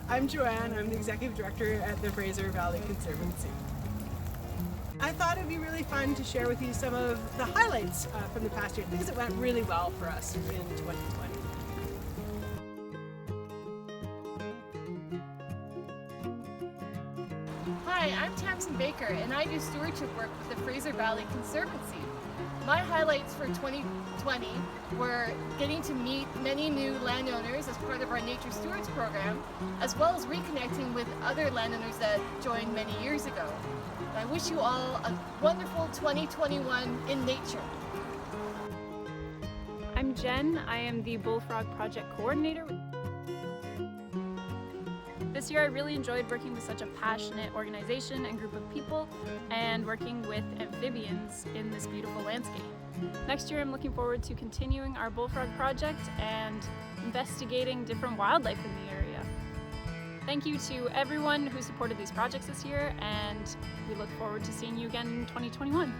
I'm Joanne. I'm the Executive Director at the Fraser Valley Conservancy. I thought it'd be really fun to share with you some of the highlights from the past year, things that went really well for us in 2020. Hi, I'm Tamsen Baker and I do stewardship work with the Fraser Valley Conservancy. My highlights for 2020 were getting to meet many new landowners as part of our Nature Stewards program, as well as reconnecting with other landowners that joined many years ago. I wish you all a wonderful 2021 in nature. I'm Jenn. I am the Bullfrog Project Coordinator. This year I really enjoyed working with such a passionate organization and group of people and working with amphibians in this beautiful landscape. Next year I'm looking forward to continuing our Bullfrog Project and investigating different wildlife in the area. Thank you to everyone who supported these projects this year, and we look forward to seeing you again in 2021.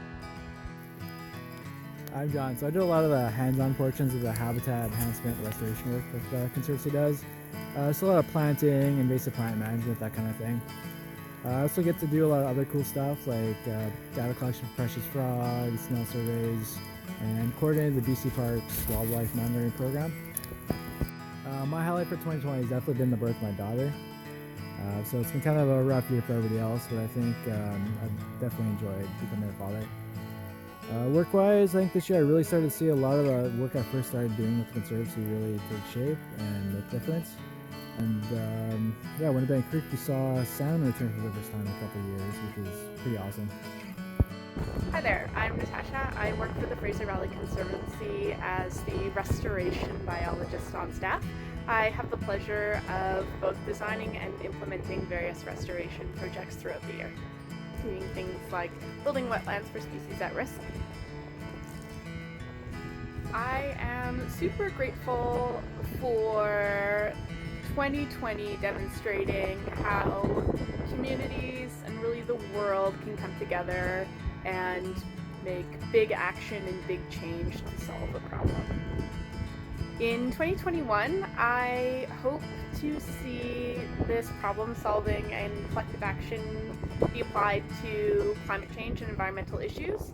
I'm John. So I do a lot of the hands-on portions of the habitat enhancement restoration work that the Conservancy does. So a lot of planting, invasive plant management, that kind of thing. I also get to do a lot of other cool stuff like data collection for precious frogs, snail surveys, and coordinate the BC Parks Wildlife Monitoring Program. My highlight for 2020 has definitely been the birth of my daughter. So it's been kind of a rough year for everybody else, but I think I've definitely enjoyed becoming a father. Work-wise, I think this year I really started to see a lot of the work I first started doing with the Conservancy really take shape and make a difference. And yeah, when at Bank Creek we saw salmon return for the first time in a couple of years, which is pretty awesome. Hi there, I'm Natasha. I work for the Fraser Valley Conservancy as the restoration biologist on staff. I have the pleasure of both designing and implementing various restoration projects throughout the year, doing things like building wetlands for species at risk. I am super grateful for 2020 demonstrating how communities and really the world can come together and make big action and big change to solve a problem. In 2021, I hope to see this problem solving and collective action be applied to climate change and environmental issues.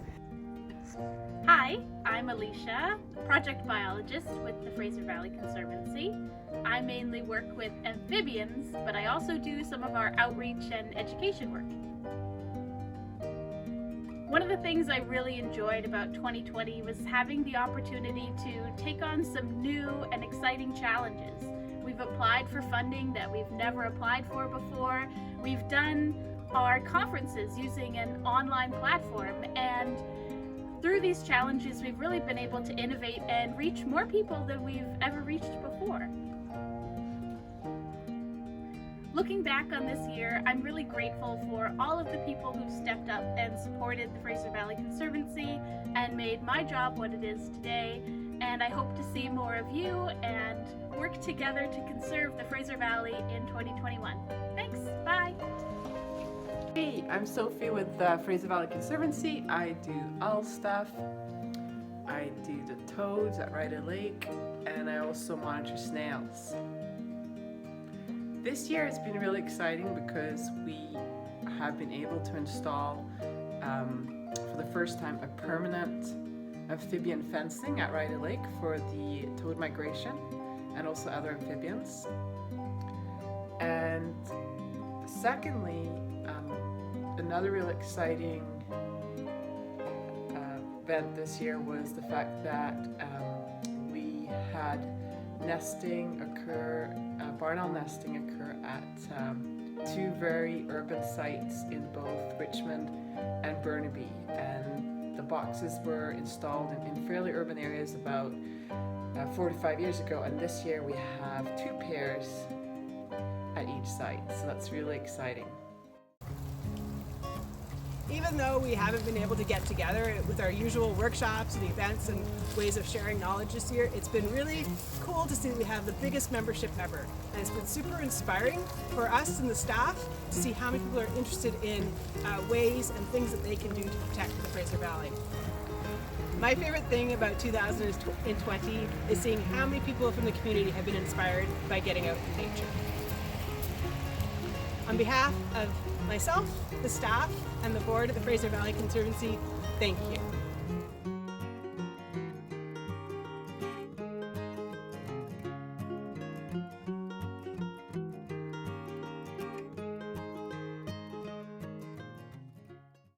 Hi, I'm Alicia, project biologist with the Fraser Valley Conservancy. I mainly work with amphibians, but I also do some of our outreach and education work. One of the things I really enjoyed about 2020 was having the opportunity to take on some new and exciting challenges. We've applied for funding that we've never applied for before. We've done our conferences using an online platform, and through these challenges we've really been able to innovate and reach more people than we've ever reached before. Looking back on this year, I'm really grateful for all of the people who stepped up and supported the Fraser Valley Conservancy and made my job what it is today, and I hope to see more of you and work together to conserve the Fraser Valley in 2021. Thanks, bye! Hey, I'm Sophie with the Fraser Valley Conservancy. I do owl stuff, I do the toads at Ryder Lake, and I also monitor snails. This year has been really exciting because we have been able to install, for the first time, a permanent amphibian fencing at Ryder Lake for the toad migration and also other amphibians. And secondly, another really exciting event this year was the fact that we had barn owl nesting occur at two very urban sites in both Richmond and Burnaby, and the boxes were installed in fairly urban areas about 4 to 5 years ago, and this year we have 2 pairs at each site, so that's really exciting. Even though we haven't been able to get together with our usual workshops and events and ways of sharing knowledge this year, it's been really cool to see that we have the biggest membership ever. And it's been super inspiring for us and the staff to see how many people are interested in ways and things that they can do to protect the Fraser Valley. My favorite thing about 2020 is seeing how many people from the community have been inspired by getting out in nature. On behalf of myself, the staff, and the board at the Fraser Valley Conservancy, thank you.